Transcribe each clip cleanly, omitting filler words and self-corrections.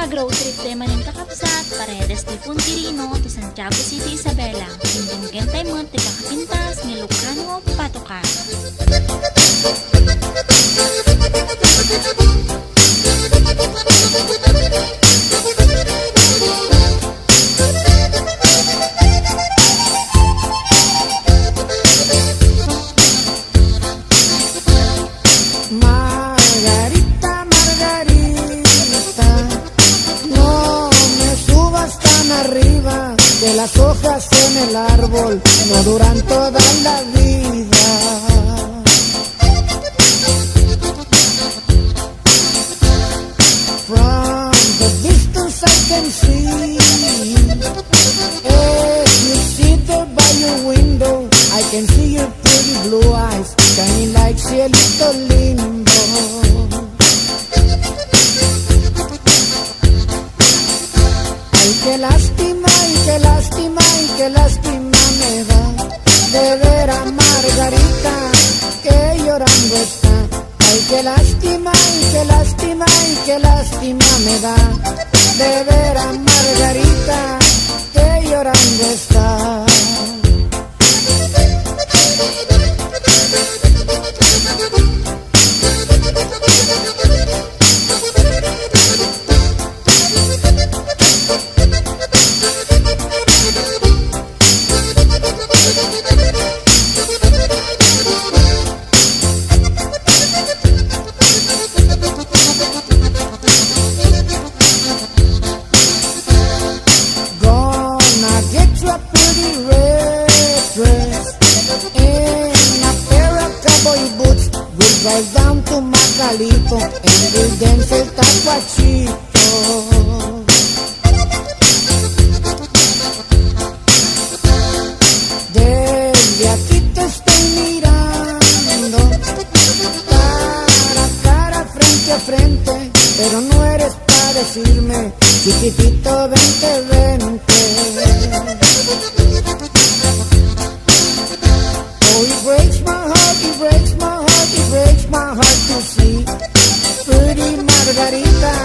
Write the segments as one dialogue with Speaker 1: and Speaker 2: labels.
Speaker 1: Pag-road trip tayo maning kakapsat, paredes ti Puntirino, ti Santiago City, Isabela. Hinggan tayo mo, ti kakapintas, nilukan mo, patukan.
Speaker 2: Margarita, Margarita, no me subas tan arriba, que las hojas en el árbol no duran toda la vida. From the distance I can see, if you sit there by your window, I can see your pretty blue eyes shining like cielito lindo. Ay, qué lástima, y qué lástima, y qué lástima me da de ver a Margarita que llorando está. Ay, qué lástima, y qué lástima, y qué lástima me da de ver a Margarita que llorando está. Gonna get you a pretty red dress and a pair of cowboy boots. We'll drive down to Macalito and we'll dance el tacuachito. Desde aquí te estoy mirando, cara a cara, frente a frente, pero no eres para decirme, chiquitito, vente, vente. Oh, it breaks my heart, it breaks my heart, it breaks my heart to see pretty Margarita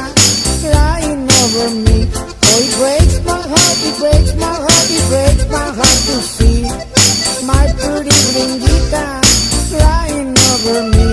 Speaker 2: crying over me. Oh, it breaks my heart, it breaks my heart, it breaks my heart to see my pretty gringuita crying over me.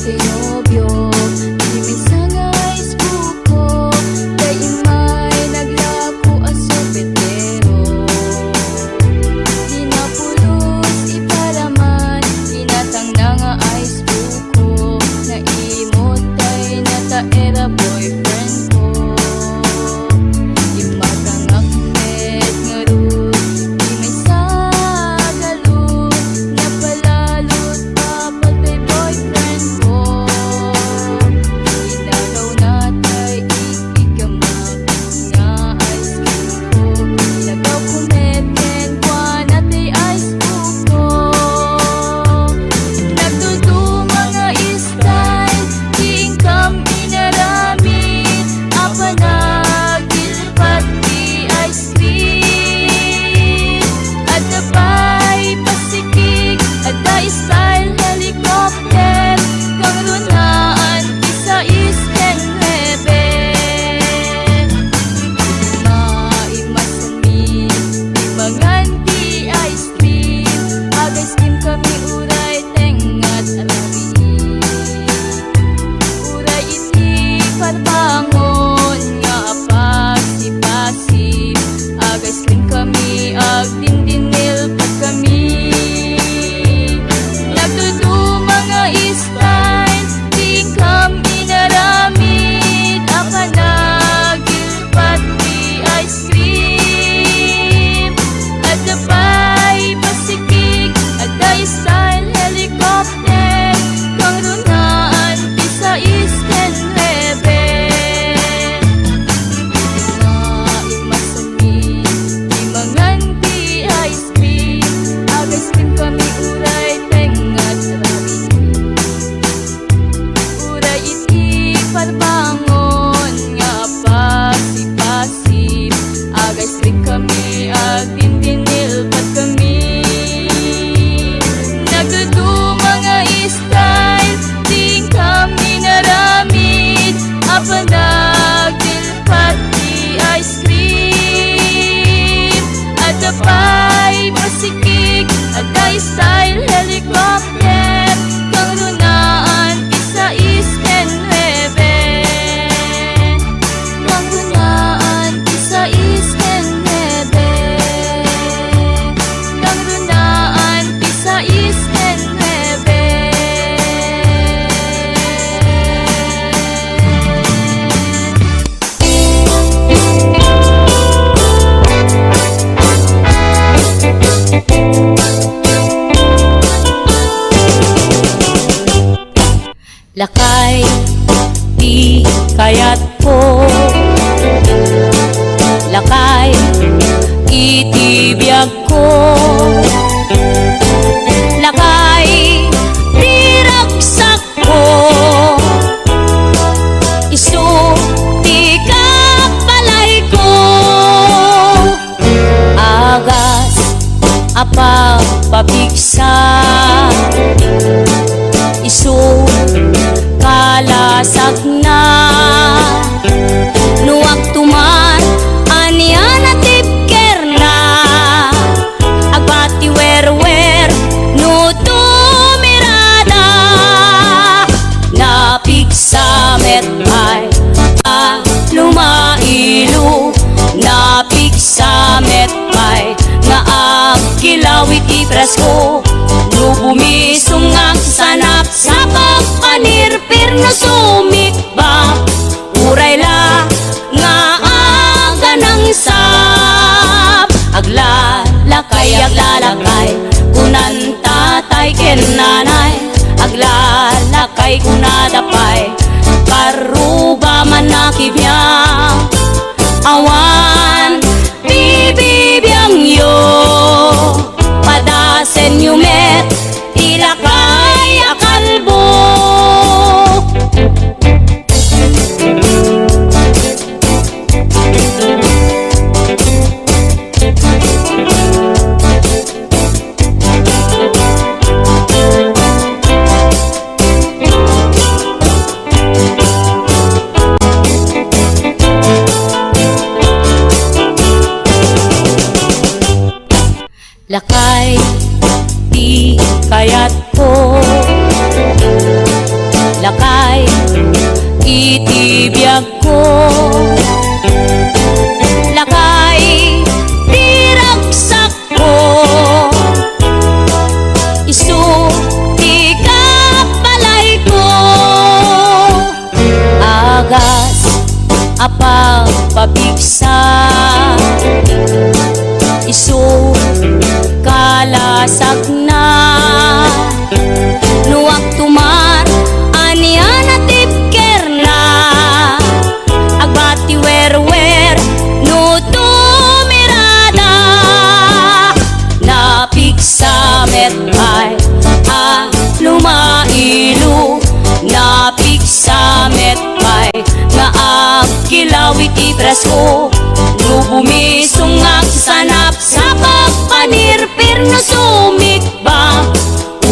Speaker 3: Tinobyo, di may sa Facebook ko, kay ima lakay di kayat ko, lakay itibiyag ko, lakay di ragsak ko, isu di kapalay ko, agas apag pabigsa, isu kalasag na, nuwag tuman anian at tipker na, agbati wer-wer no tumirada, napigsa metay lumailu, napigsa metay nga agkilawit ipresko, no bumisong ang sanap sa pagpanirpir na sumikba, uray la nga aga ng sap, aglalakay kunan tatay ken nanay, aglalakay kunadapay karuba man nakibya, awan bibibiyang yo, padasen yumet ilakay akalbo. Lakay di kayat ko, lakay itibiyag ko, lakay di ragsak ko, isu di kapalay ko, agas apag pabigsa, isu kalasag na, nuwag tumar anian at tipker na, agbati wer-wer no tumirada, napigsa metay lumailu, napigsa metay nga agkilawit ipresko, no bumisong ang sanap sa pagpanirpir na sumikba,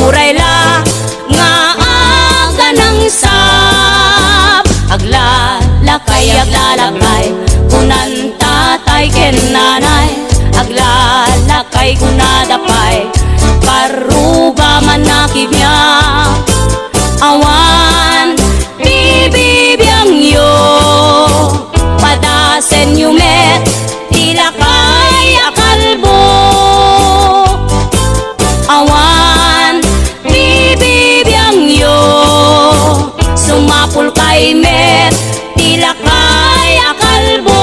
Speaker 3: uray la nga aga ng sap, aglalakay kunan tatay ken nanay, aglalakay kunadapay karuba man nakibya, awan bibibiyang yo, padasen yumet ilakay akalbo, awan bibibiyang yo, sumapul kay met ilakay akalbo.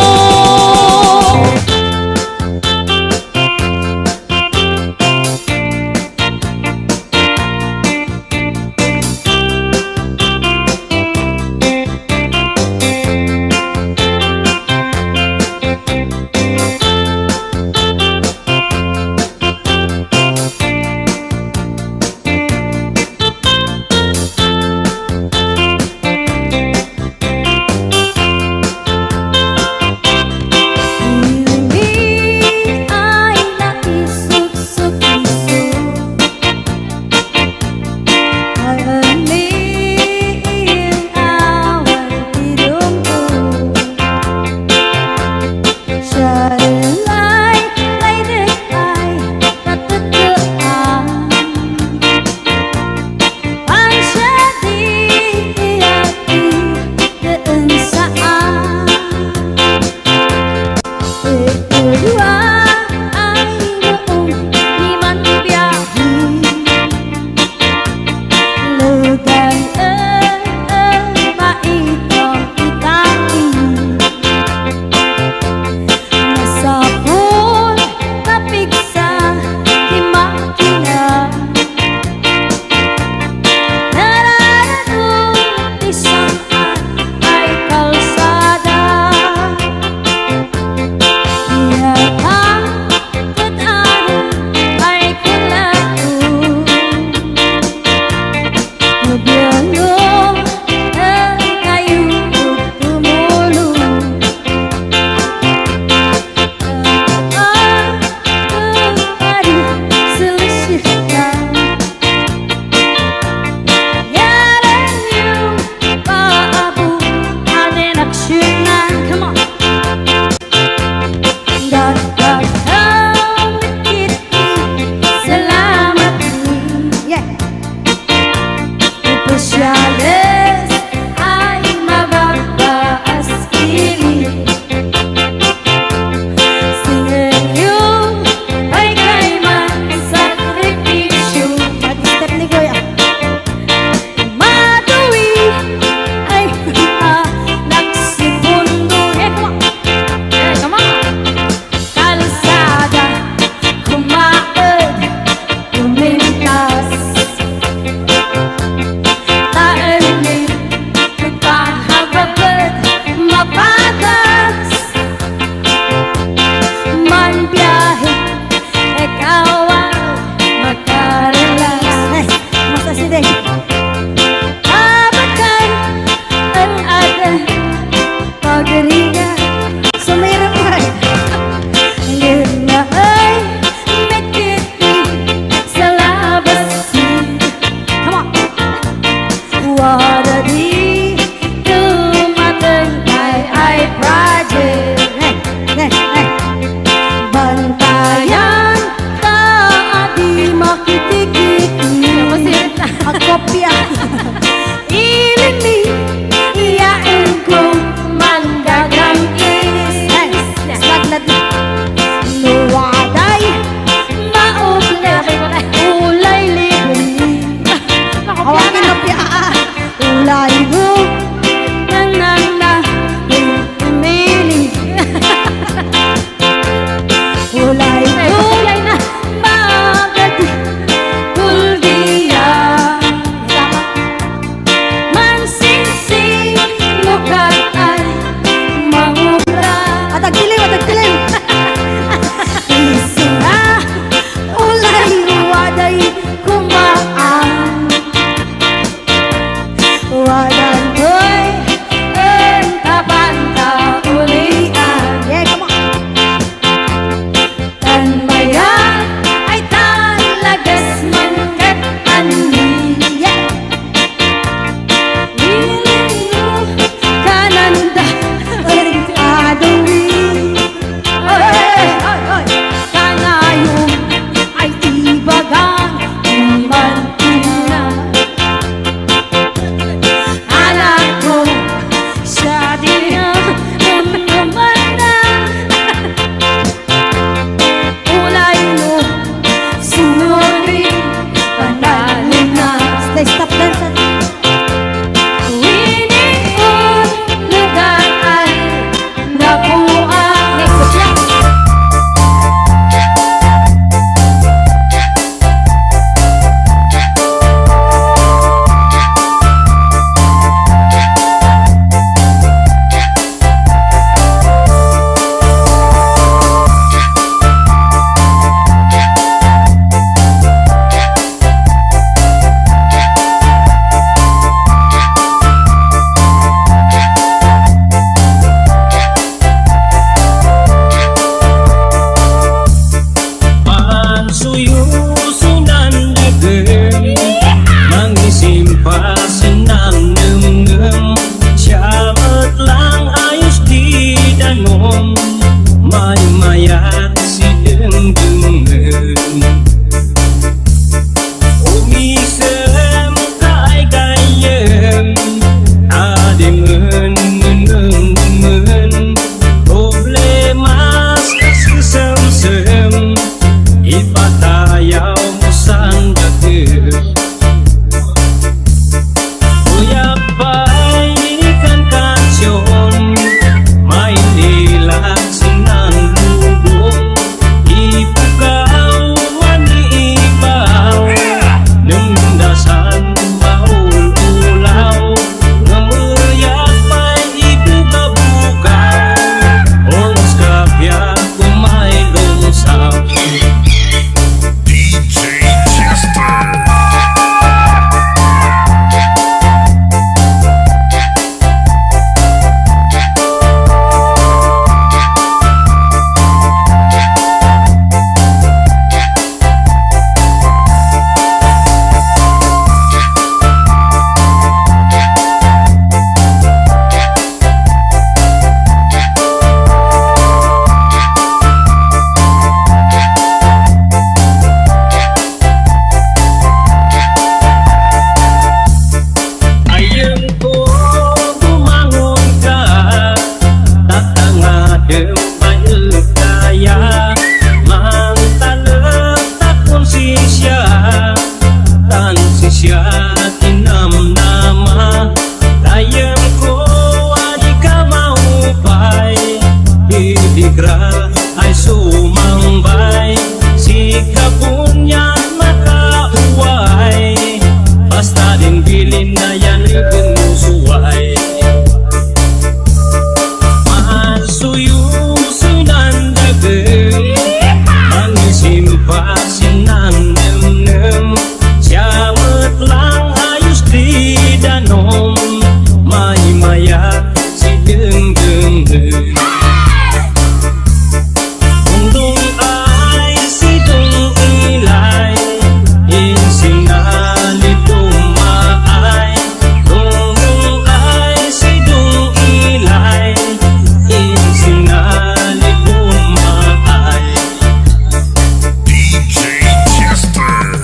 Speaker 4: siya tinamnama. Tayang ko di ka maupay, ibigra ay sumambay. Sikapun yan makauway, basta din bilin na yan iginusuway. Masuyusunan dagay, mangisimpasin ng nem-nem. Siyamat lang ayos di danom, may maya si deng-deng-deng. Undong ay si deng ilay, insinalit dumaay. Undong ay si deng ilay, insinalit dumaay.
Speaker 5: DJ Chester.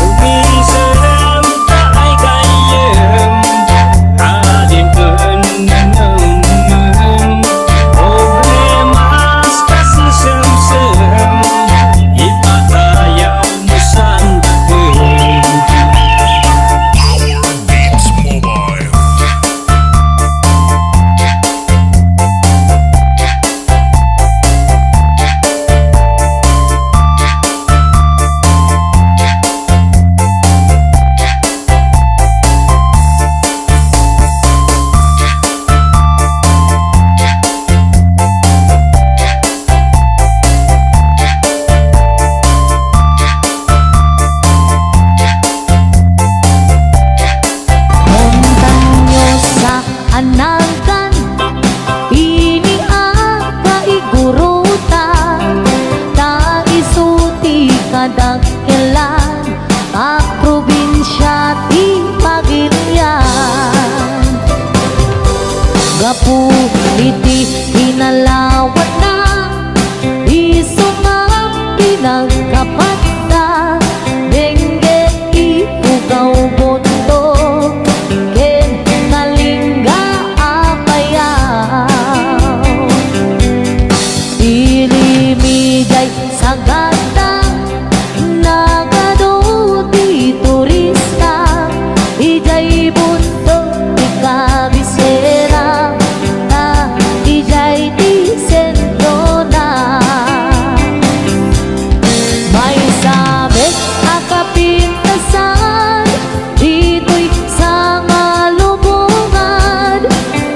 Speaker 4: Umisem ta ay kayem, adin kenem-nem. Problemas kasi sem-sem, ipatayaw mo sandagem.
Speaker 5: Power Beats Mobile.
Speaker 3: Montañosa anagan, ini kaigurutan, kaisuti kadakkelan, probinsya ti Pagirian. Gapu iti hinalawan na, isumang pinagkapata, dengge ipugaw bondo, ken nalingga apayaw. Ilimigay sa gata, nagado di turista, ijay bundo di kabisera, ta ijay di sentro na. May sabit akapintasan, dito'y sa malubungan,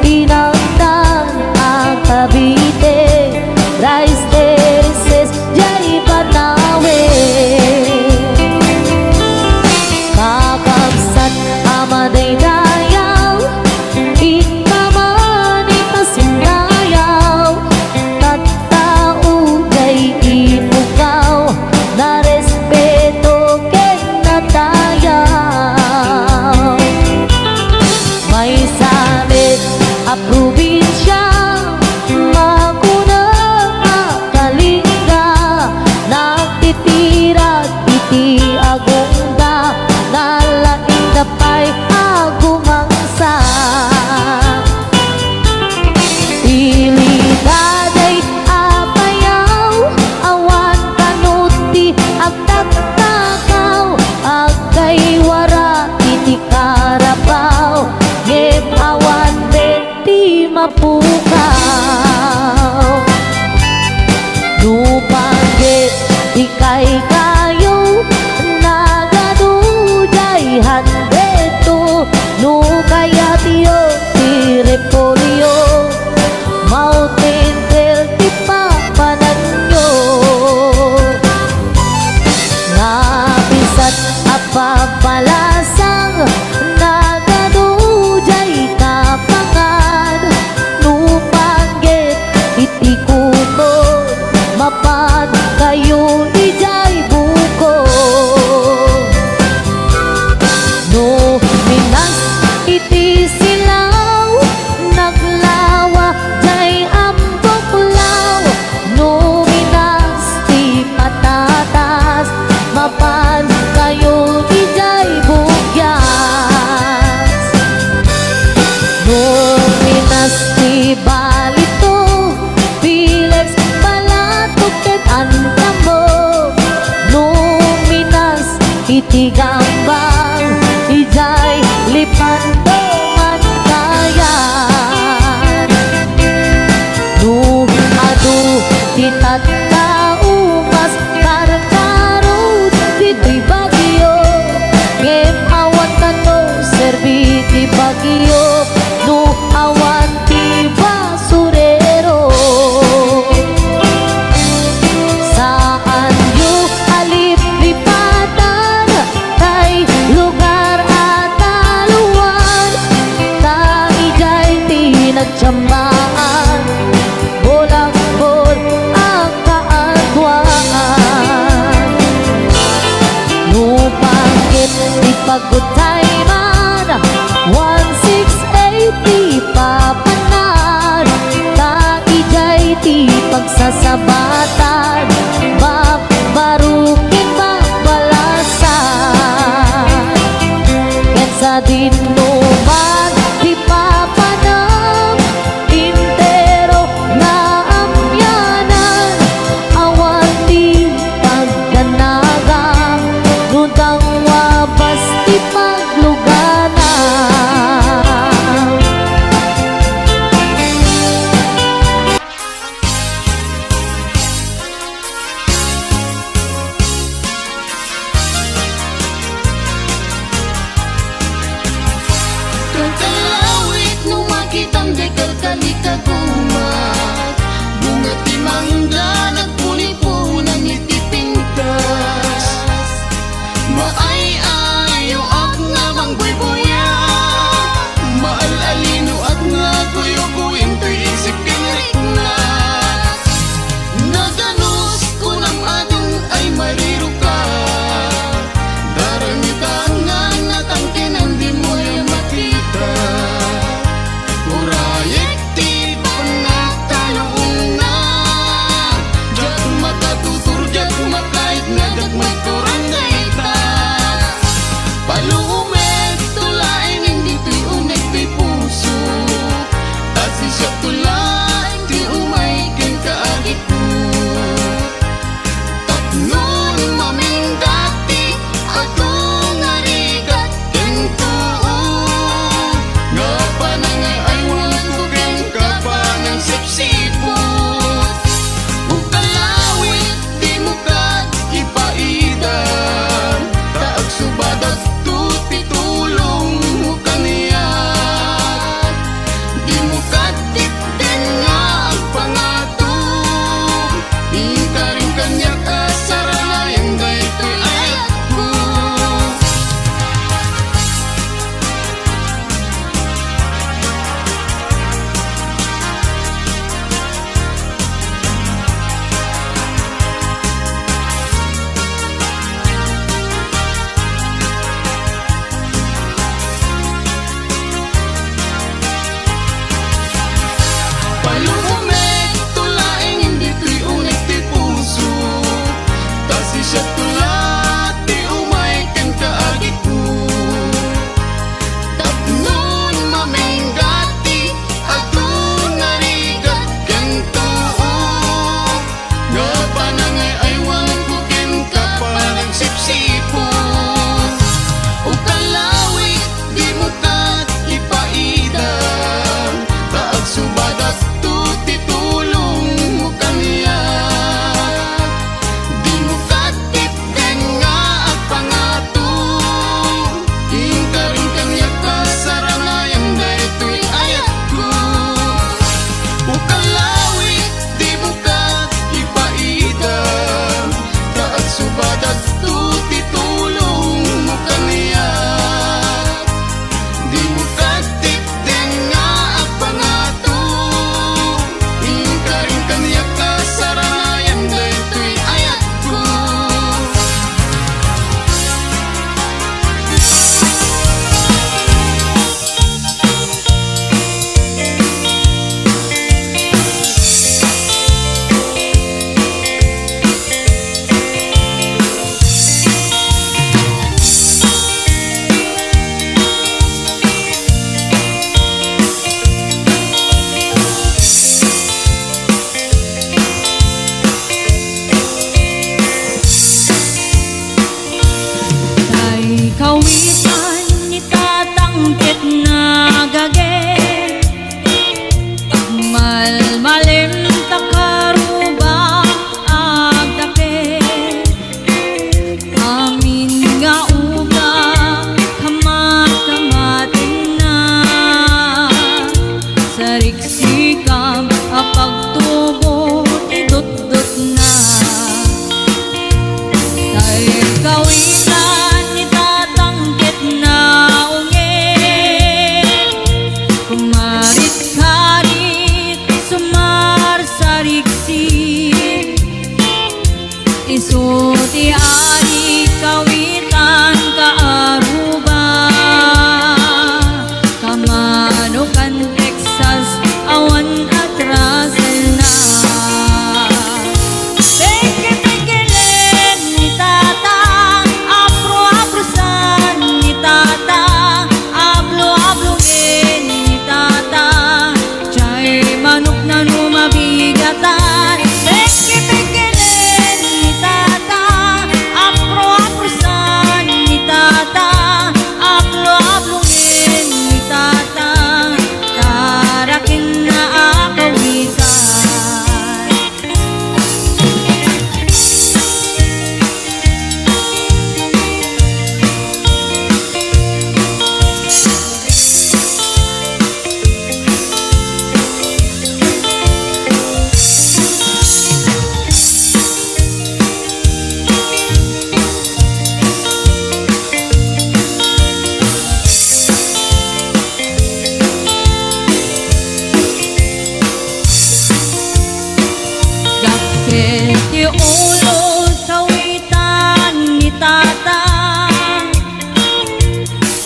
Speaker 3: tinagdan ang Cavite, rice terraces, jay Banawe. Kakabsat amaday dayaw, ikamani kasindayaw, tattao jay ipugaw, na respeto ken natayaw. May samit a probinsya, makuna kalinga, nagtitira iti agungga, nalaing dapay agumangsa. Iligaday apayaw, awan kanuti agtaktakaw, agkay wara iti karabaw, ngem awan beti mapukaw. Nupanggit di kay kayo, nagadujay handeto, no kaya tiyo ti repolyo, mountain trail ti papananyo. Napisat apapalasang, nagadujay kapangan, nupanggit iti kumon, mapan kayo ijay buko. No minas iti silaw, naglawa jay amboklaw, no minas ti patatas, mapan kayo ijay bugyan. lipando man kayan. Nu adu titataumas karkarot dito'y bagyo. Ngem awan kano serbi ti bagyo. Nu awan ti basurero. Saan yu alip lipatan kay lugar at aluan. Taijay ti nagtsamaan, bolak-bol ang kaadwaan. Nupangkit ti pagutay man, 1680 papanan. Taijay ti pagsasabatan, babarukin babalasan. Ken sa dinuman di papanang, intero na amyanan. Awan di pagdanaga, nudang wabas di pagluganan.
Speaker 6: Kalawit nung makitang dekal kalikagumat, bunga ti mangga nagpuni-punan iti pintas. Maay-ayo ak nga mangbuybuya, maalалino ak nga guyo-guwing to'y isip kinriknat. Naganos ko ng adong ay mariro ka, daramitan nga natangkinan di mo'y makita. Urayek ti panagtalong na,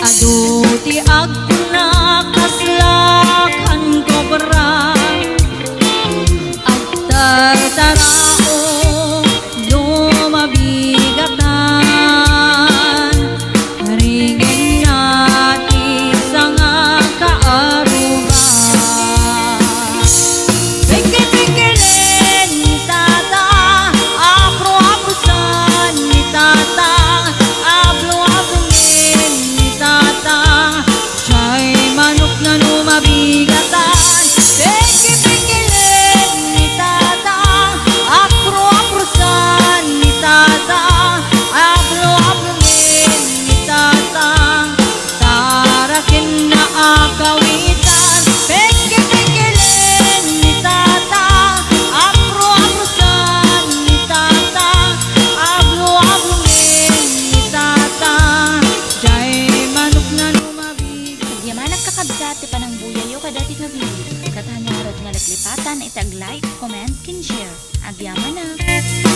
Speaker 3: Adu ti agna kaslakan ko barang Agtar tarao lumabigatan Ringin nati sa nga kaarugan Pikit-pikitin ni tata Apro-aprosan ni tata Ablo-abrongin ni tata Siya'y manok na lumabigatan Pikit-pikitin ni tata Apro-aprosan ni tata Ablo-abrongin ni tata Tarakin na akawitan Pikit-pikitin ni tata Apro-aprosan ni tata Ablo-abrongin ni tata Siya'y manok na lumabigatan
Speaker 1: Pagyaman nagkakabsat ti panang buyayo kadati nga video. Katahan nga rot nga laklipatan itag like, comment, kin share. Agyaman na!